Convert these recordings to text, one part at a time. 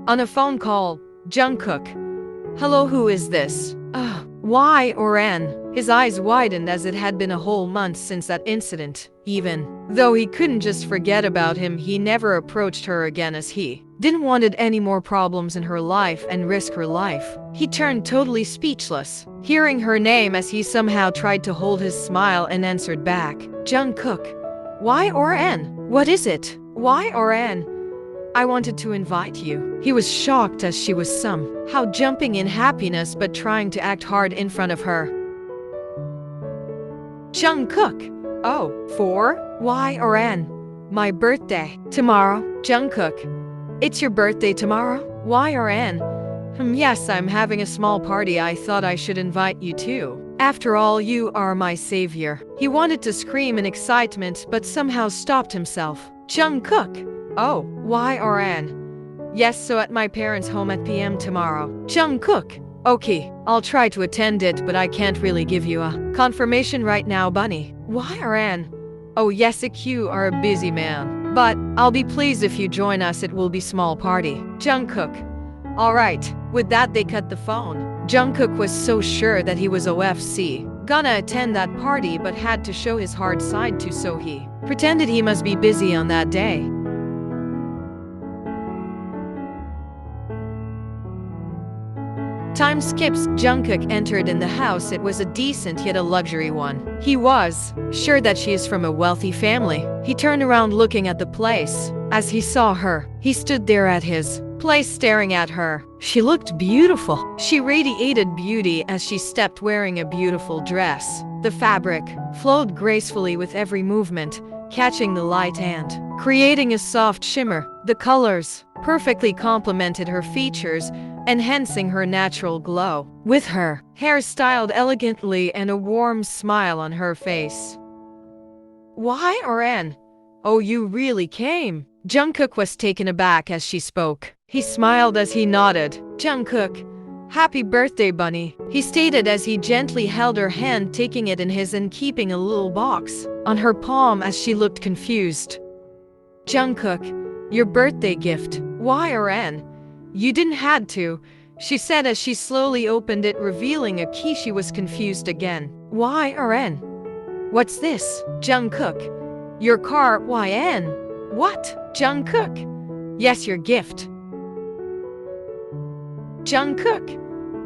On a phone call, Jungkook. Hello, who is this? Y or N? His eyes widened as it had been a whole month since that incident. Even though he couldn't just forget about him, he never approached her again as he didn't wanted any more problems in her life and risk her life. He turned totally speechless, hearing her name as he somehow tried to hold his smile and answered back. Jungkook. Y or N? What is it? Y or N? I wanted to invite you. He was shocked as she was somehow jumping in happiness but trying to act hard in front of her. Jungkook. Oh, for? Y or N? My birthday. Tomorrow. Jungkook. It's your birthday tomorrow? Y or N? Yes, I'm having a small party. I thought I should invite you too. After all, you are my savior. He wanted to scream in excitement but somehow stopped himself. Jungkook. Oh, Y or N? Yes, so at my parents' home at PM tomorrow. Jungkook. Okay, I'll try to attend it, but I can't really give you a confirmation right now, bunny. Y or N? Oh yes, you are a busy man. But I'll be pleased if you join us. It will be small party. Jungkook. Alright. With that, they cut the phone. Jungkook was so sure that he was OFC gonna attend that party but had to show his hard side too, so he pretended he must be busy on that day. Time skips. Jungkook entered in the house. It was a decent yet a luxury one. He was sure that she is from a wealthy family. He turned around looking at the place. As he saw her, he stood there at his place staring at her. She looked beautiful. She radiated beauty as she stepped wearing a beautiful dress. The fabric flowed gracefully with every movement, catching the light and creating a soft shimmer. The colors perfectly complemented her features, enhancing her natural glow. With her hair styled elegantly and a warm smile on her face. Y or N? Oh, you really came? Jungkook was taken aback as she spoke. He smiled as he nodded. Jungkook. Happy birthday, bunny, he stated as he gently held her hand, taking it in his and keeping a little box on her palm as she looked confused. Jungkook. Your birthday gift. Y or N? You didn't had to, she said as she slowly opened it, revealing a key. She was confused again. Y or N? What's this? Jungkook. Your car. YN. What? Jungkook. Yes, your gift. Jungkook.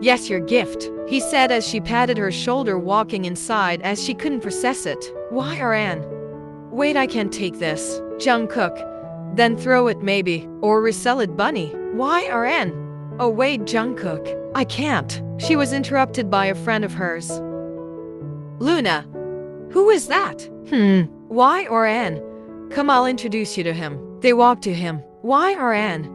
Yes, your gift, he said as she patted her shoulder, walking inside as she couldn't process it. Y or N? Wait, I can't take this. Jungkook. Then throw it maybe, or resell it, bunny. Y or N? Oh wait, Jungkook. I can't. She was interrupted by a friend of hers. Luna. Who is that? Y or N? Come, I'll introduce you to him. They walked to him. Y or N?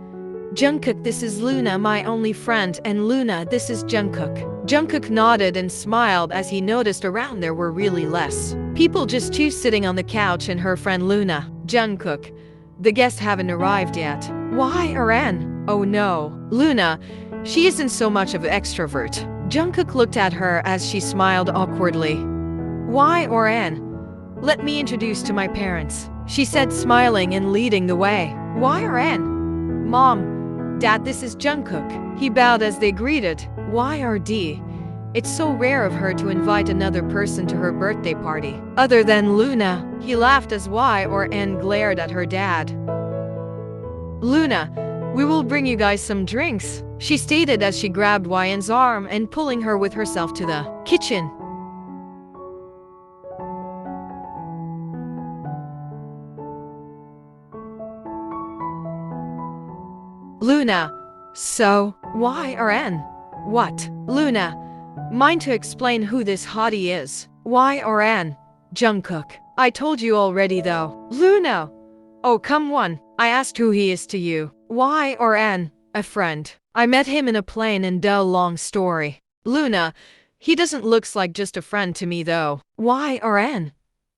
Jungkook, this is Luna, my only friend, and Luna, this is Jungkook. Jungkook nodded and smiled as he noticed around there were really less people, just two sitting on the couch and her friend Luna. Jungkook. The guests haven't arrived yet. Y or N? Oh no. Luna. She isn't so much of an extrovert. Jungkook looked at her as she smiled awkwardly. Y or N? Let me introduce to my parents, she said, smiling and leading the way. Y or N? Mom. Dad, this is Jungkook. He bowed as they greeted. Y or D? It's so rare of her to invite another person to her birthday party other than Luna. He laughed as Y or N glared at her dad. Luna. We will bring you guys some drinks, she stated as she grabbed Y's arm and pulling her with herself to the kitchen. Luna. So, Y or N? What? Luna. Mind to explain who this hottie is? Y or N? Jungkook. I told you already though. Luna. Oh, come on. I asked who he is to you. Y or N? A friend. I met him in a plane and long story. Luna. He doesn't looks like just a friend to me though. Y or N?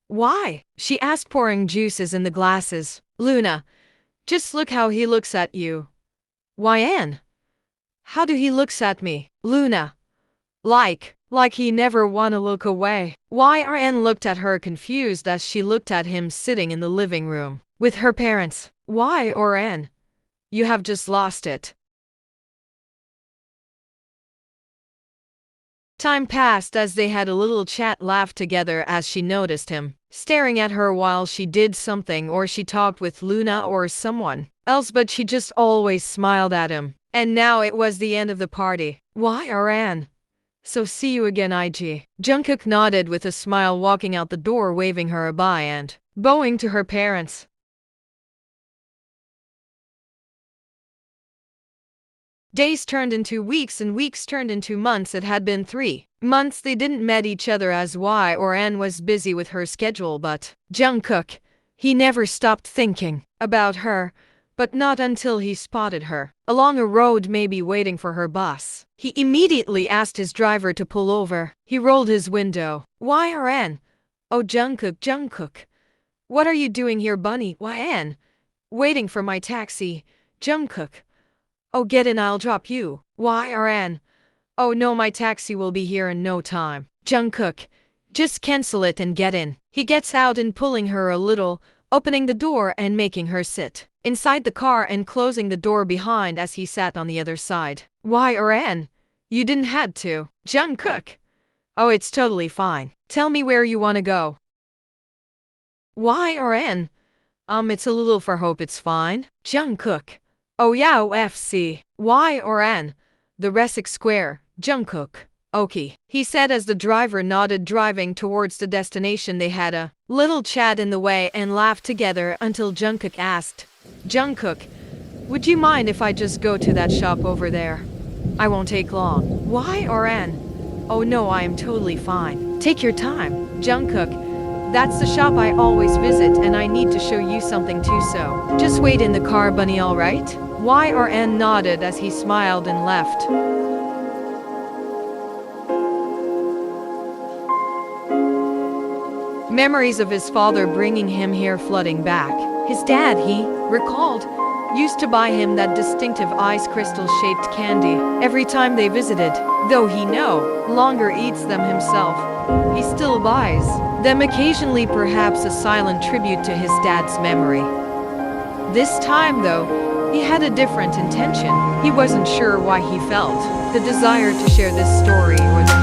Why? She asked, pouring juices in the glasses. Luna. Just look how he looks at you. YN? How do he looks at me? Luna. Like he never wanna look away. YRN looked at her confused as she looked at him sitting in the living room with her parents. Y or N? You have just lost it. Time passed as they had a little chat, laughed together as she noticed him staring at her while she did something or she talked with Luna or someone else, but she just always smiled at him. And now it was the end of the party. Why, Aran? So see you again, IG. Jungkook nodded with a smile, walking out the door, waving her a bye and bowing to her parents. Days turned into weeks and weeks turned into months. It had been 3 months they didn't met each other as Y or N was busy with her schedule, but Jungkook, he never stopped thinking about her, but not until he spotted her along a road, maybe waiting for her bus. He immediately asked his driver to pull over. He rolled his window. YRN. Oh, Jungkook. What are you doing here, bunny? YN. Waiting for my taxi. Jungkook. Oh, get in, I'll drop you. YRN. Oh no, my taxi will be here in no time. Jungkook. Just cancel it and get in. He gets out and pulling her a little, opening the door and making her sit inside the car and closing the door behind as he sat on the other side. YRN. You didn't had to. Jungkook. Oh, it's totally fine. Tell me where you want to go. YRN. It's a little for hope, it's fine. Jungkook. Oh yeah, OFC. YRN. The Resik Square. Jungkook. Okay, he said as the driver nodded, driving towards the destination. They had a little chat in the way and laughed together until Jungkook asked, Jungkook, would you mind if I just go to that shop over there? I won't take long. YRN. Oh no, I am totally fine. Take your time. Jungkook, that's the shop I always visit and I need to show you something too, so just wait in the car, bunny, alright? YRN nodded as he smiled and left. Memories of his father bringing him here flooding back. His dad, he recalled, used to buy him that distinctive ice crystal-shaped candy every time they visited. Though he no longer eats them himself, he still buys them occasionally, perhaps a silent tribute to his dad's memory. This time, though, he had a different intention. He wasn't sure why he felt the desire to share this story or the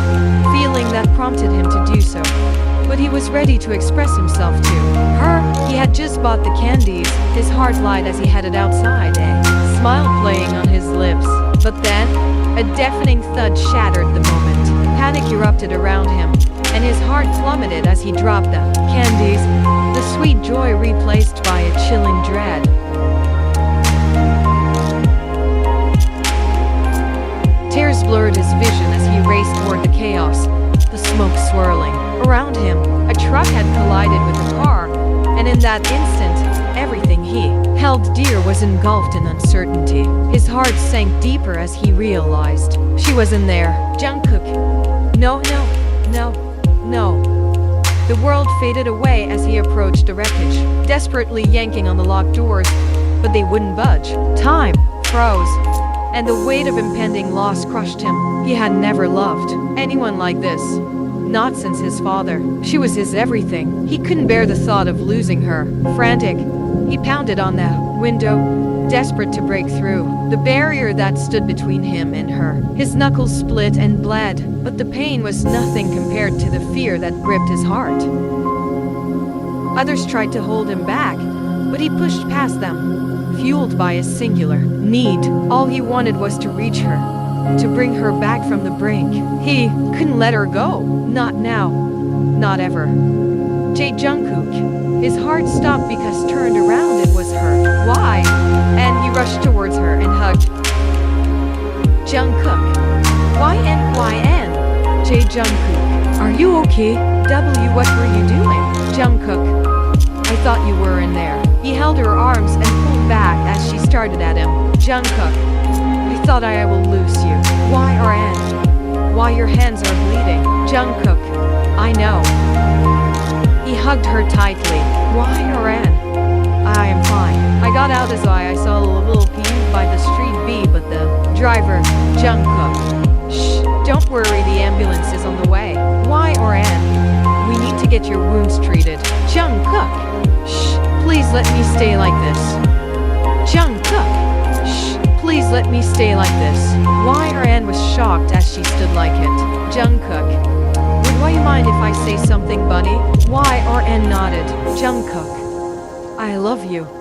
feeling that prompted him to do so, but he was ready to express himself to her. He had just bought the candies. His heart light as he headed outside, a smile playing on his lips. But then, a deafening thud shattered the moment. Panic erupted around him, and his heart plummeted as he dropped the candies, the sweet joy replaced by a chilling dread. Tears blurred his vision as he raced toward the chaos, the smoke swirling around him. A truck had collided with the car, and in that instant, everything he held dear was engulfed in uncertainty. His heart sank deeper as he realized she was in there. Jungkook. No. The world faded away as he approached the wreckage, desperately yanking on the locked doors, but they wouldn't budge. Time froze, and the weight of impending loss crushed him. He had never loved anyone like this. Not since his father. She was his everything. He couldn't bear the thought of losing her. Frantic, he pounded on the window, desperate to break through the barrier that stood between him and her. His knuckles split and bled, but the pain was nothing compared to the fear that gripped his heart. Others tried to hold him back, but he pushed past them, fueled by a singular need. All he wanted was to reach her, to bring her back from the brink. He couldn't let her go. Not now. Not ever. Jungkook. His heart stopped because turned around it was her. Why? And he rushed towards her and hugged. Jungkook. YN. Jungkook. Are you okay? What were you doing? Jungkook. I thought you were in there. He held her arms and pulled back as she started at him. Jungkook. I thought I will lose you. YRN. Why your hands are bleeding? Jungkook. I know. He hugged her tightly. YRN. I am fine. I got out as I saw a little pew by the street B, but the driver, Jungkook. Shh, don't worry, the ambulance is on the way. YRN. We need to get your wounds treated. Jungkook. Shh, please let me stay like this. Jungkook. Shh. Please let me stay like this. Why Anne was shocked as she stood like it. Jungkook. Would you mind if I say something, bunny? Why Anne nodded. Jungkook. I love you.